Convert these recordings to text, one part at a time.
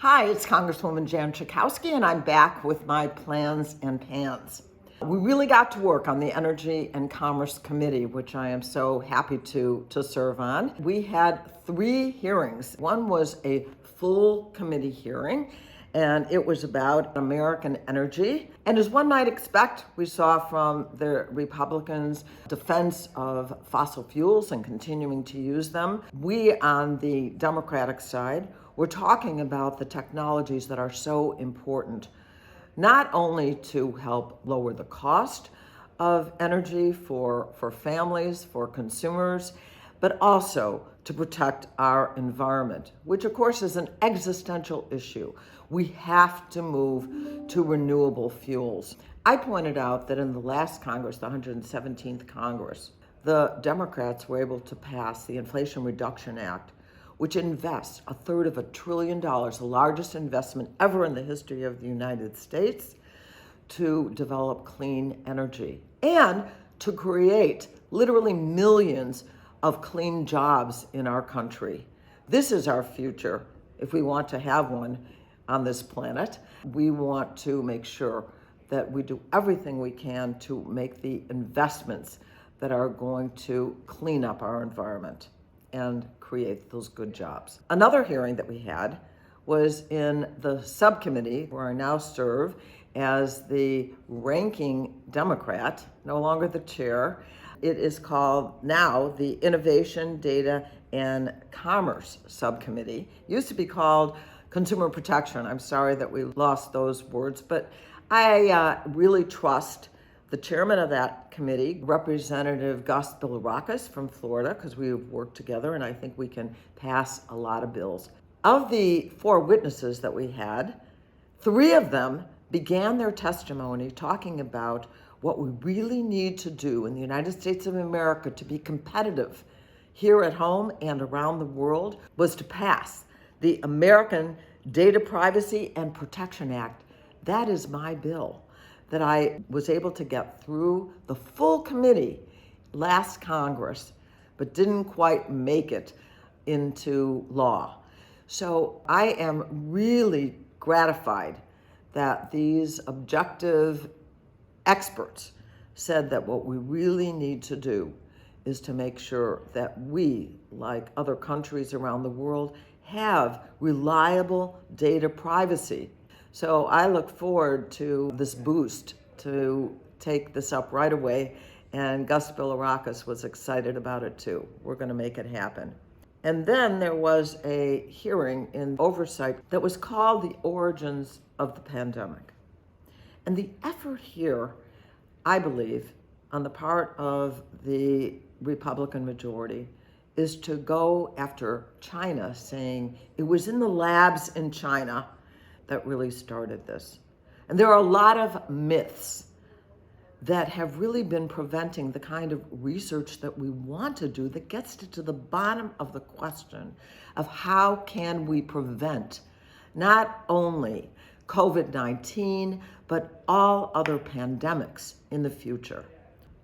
Hi, it's Congresswoman Jan Schakowsky, and I'm back with my plans and pans. We really got to work on the Energy and Commerce Committee, which I am so happy to serve on. We had 3 hearings. One was a full committee hearing, and it was about American energy. And as one might expect, we saw from the Republicans' defense of fossil fuels and continuing to use them. We on the Democratic side were talking about the technologies that are so important, not only to help lower the cost of energy for families, for consumers, but also to protect our environment, which of course is an existential issue. We have to move to renewable fuels. I pointed out that in the last Congress, the 117th Congress, the Democrats were able to pass the Inflation Reduction Act, which invests $1/3 trillion, the largest investment ever in the history of the United States, to develop clean energy and to create literally millions of clean jobs in our country. This is our future if we want to have one on this planet. We want to make sure that we do everything we can to make the investments that are going to clean up our environment and create those good jobs. Another hearing that we had was in the subcommittee, where I now serve as the ranking Democrat, no longer the chair. It is called now the Innovation, Data, and Commerce Subcommittee. It used to be called Consumer Protection. I'm sorry that we lost those words, but I really trust the chairman of that committee, Representative Gus Bilirakis from Florida, because we have worked together and I think we can pass a lot of bills. Of the 4 witnesses that we had, 3 of them began their testimony talking about what we really need to do in the United States of America to be competitive here at home and around the world was to pass the American Data Privacy and Protection Act. That is my bill that I was able to get through the full committee last Congress, but didn't quite make it into law. So I am really gratified that these objective experts said that what we really need to do is to make sure that we, like other countries around the world, have reliable data privacy. So I look forward to this boost to take this up right away, and Gus Bilirakis was excited about it too. We're going to make it happen. And then there was a hearing in oversight that was called The Origins of the Pandemic. And the effort here, I believe, on the part of the Republican majority, is to go after China, saying it was in the labs in China that really started this. And there are a lot of myths that have really been preventing the kind of research that we want to do that gets to the bottom of the question of how can we prevent not only COVID-19, but all other pandemics in the future.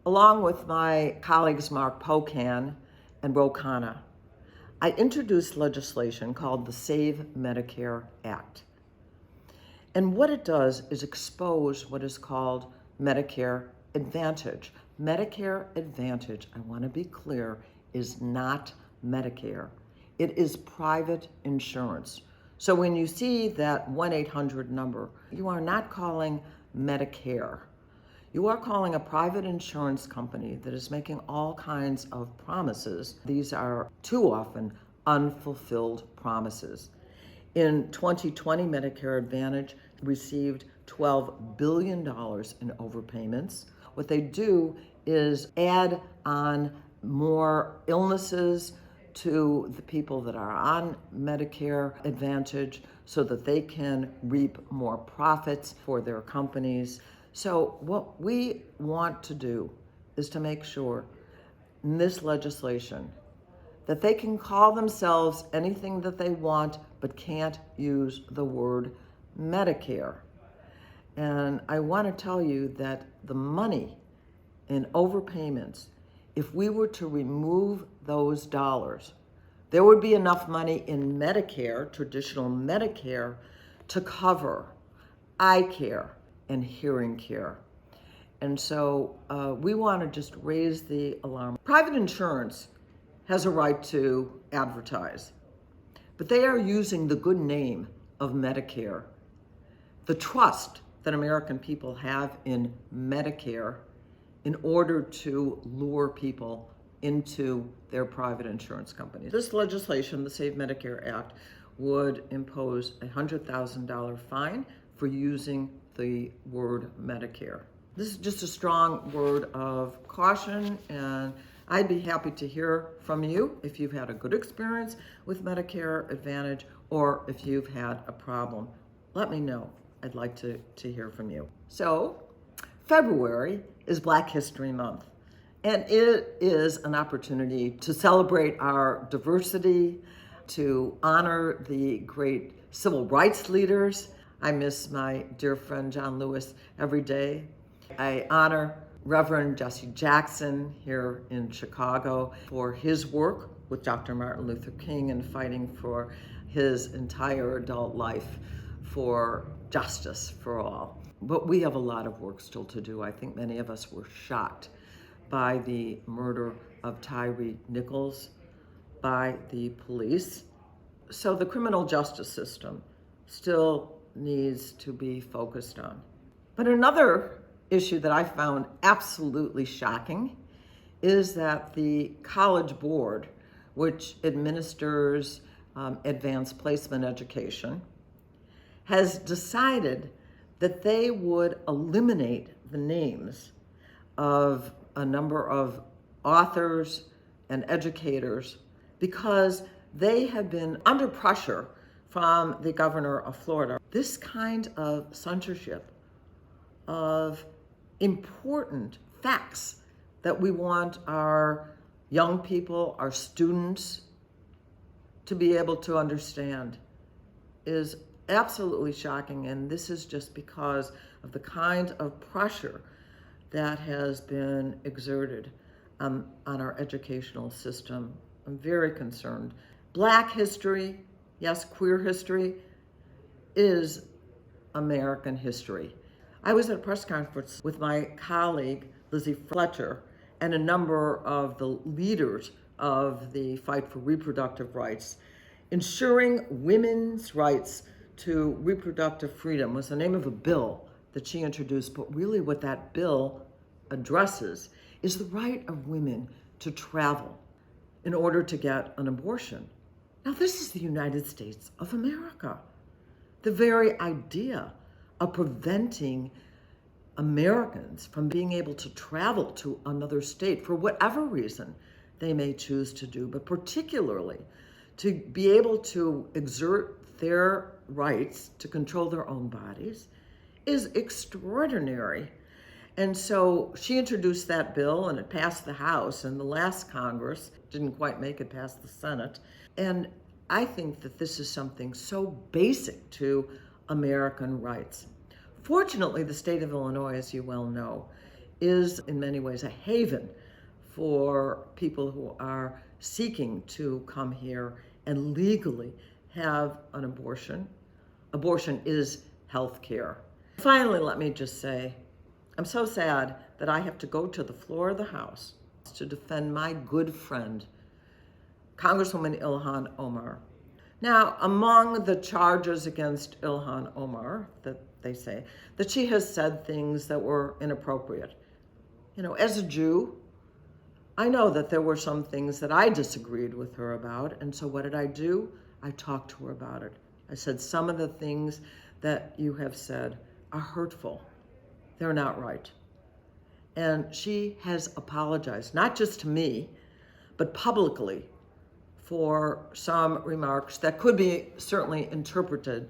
Along with my colleagues Mark Pocan and Khanna, I introduced legislation called the Save Medicare Act. And what it does is expose what is called Medicare Advantage. Medicare Advantage, I want to be clear, is not Medicare. It is private insurance. So when you see that 1-800 number, you are not calling Medicare. You are calling a private insurance company that is making all kinds of promises. These are too often unfulfilled promises. In 2020, Medicare Advantage received $12 billion in overpayments. What they do is add on more illnesses to the people that are on Medicare Advantage so that they can reap more profits for their companies. So what we want to do is to make sure in this legislation that they can call themselves anything that they want, but can't use the word Medicare. And I want to tell you that the money in overpayments, if we were to remove those dollars there would be enough money in Medicare, traditional Medicare, to cover eye care and hearing care. And so we want to just raise the alarm. Private insurance has a right to advertise, but they are using the good name of Medicare, the trust that American people have in Medicare, in order to lure people into their private insurance companies. This legislation, the Save Medicare Act, would impose a $100,000 fine for using the word Medicare. This is just a strong word of caution, and I'd be happy to hear from you if you've had a good experience with Medicare Advantage or if you've had a problem. Let me know. I'd like to hear from you. So, February is Black History Month, and it is an opportunity to celebrate our diversity, to honor the great civil rights leaders. I miss my dear friend John Lewis every day. I honor Reverend Jesse Jackson here in Chicago for his work with Dr. Martin Luther King and fighting for his entire adult life for justice for all. But we have a lot of work still to do. I think many of us were shocked by the murder of Tyree Nichols by the police. So the criminal justice system still needs to be focused on. But another issue that I found absolutely shocking is that the College Board, which administers advanced placement education, has decided that they would eliminate the names of a number of authors and educators because they have been under pressure from the governor of Florida. This kind of censorship of important facts that we want our young people, our students, to be able to understand is absolutely shocking, and this is just because of the kind of pressure that has been exerted on our educational system. I'm very concerned. Black history, yes, queer history, is American history. I was at a press conference with my colleague, Lizzie Fletcher, and a number of the leaders of the fight for reproductive rights. Ensuring women's rights to reproductive freedom was the name of a bill that she introduced, but really what that bill addresses is the right of women to travel in order to get an abortion. Now, this is the United States of America. The very idea of preventing Americans from being able to travel to another state for whatever reason they may choose to do, but particularly to be able to exert their rights to control their own bodies, is extraordinary. And so she introduced that bill, and it passed the House, and the last Congress didn't quite make it past the Senate. And I think that this is something so basic to American rights. Fortunately, the state of Illinois, as you well know, is in many ways a haven for people who are seeking to come here and legally have an abortion. Abortion is health care. Finally, let me just say, I'm so sad that I have to go to the floor of the House to defend my good friend, Congresswoman Ilhan Omar. Now, among the charges against Ilhan Omar, that they say, that she has said things that were inappropriate. You know, as a Jew, I know that there were some things that I disagreed with her about, and so what did I do? I talked to her about it. I said, some of the things that you have said are hurtful. They're not right. And she has apologized, not just to me, but publicly, for some remarks that could be certainly interpreted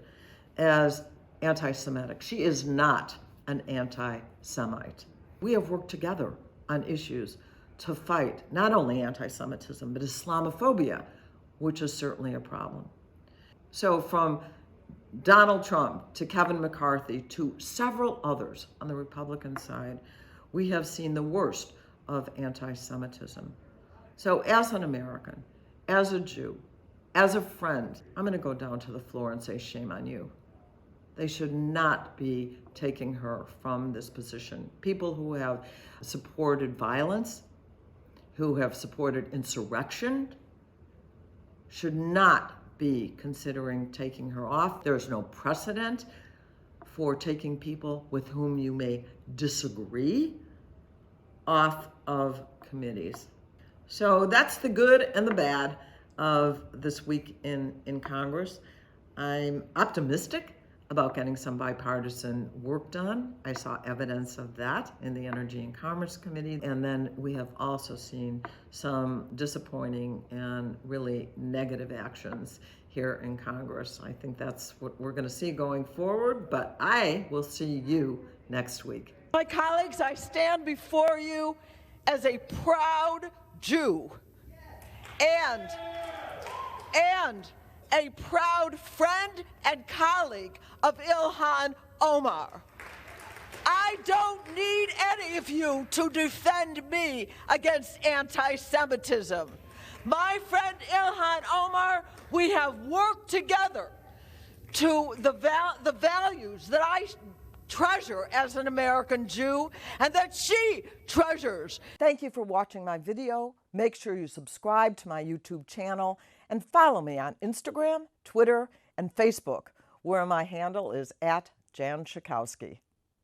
as anti-Semitic. She is not an anti-Semite. We have worked together on issues to fight not only anti-Semitism, but Islamophobia, which is certainly a problem. So from Donald Trump to Kevin McCarthy to several others on the Republican side, we have seen the worst of anti-Semitism. So as an American, as a Jew, As a friend, I'm going to go down to the floor and say, shame on you. They should not be taking her from this position. People who have supported violence, who have supported insurrection, should not be considering taking her off. There's no precedent for taking people with whom you may disagree off of committees. So that's the good and the bad of this week in Congress. I'm optimistic about getting some bipartisan work done. I saw evidence of that in the Energy and Commerce Committee. And then we have also seen some disappointing and really negative actions here in Congress. I think that's what we're going to see going forward, but I will see you next week. My colleagues, I stand before you as a proud Jew and a proud friend and colleague of Ilhan Omar. I don't need any of you to defend me against anti-Semitism. My friend Ilhan Omar, we have worked together to the values that I treasure as an American Jew and that she treasures. Thank you for watching my video. Make sure you subscribe to my YouTube channel and follow me on Instagram, Twitter, and Facebook, where my handle is @Jan Schakowsky.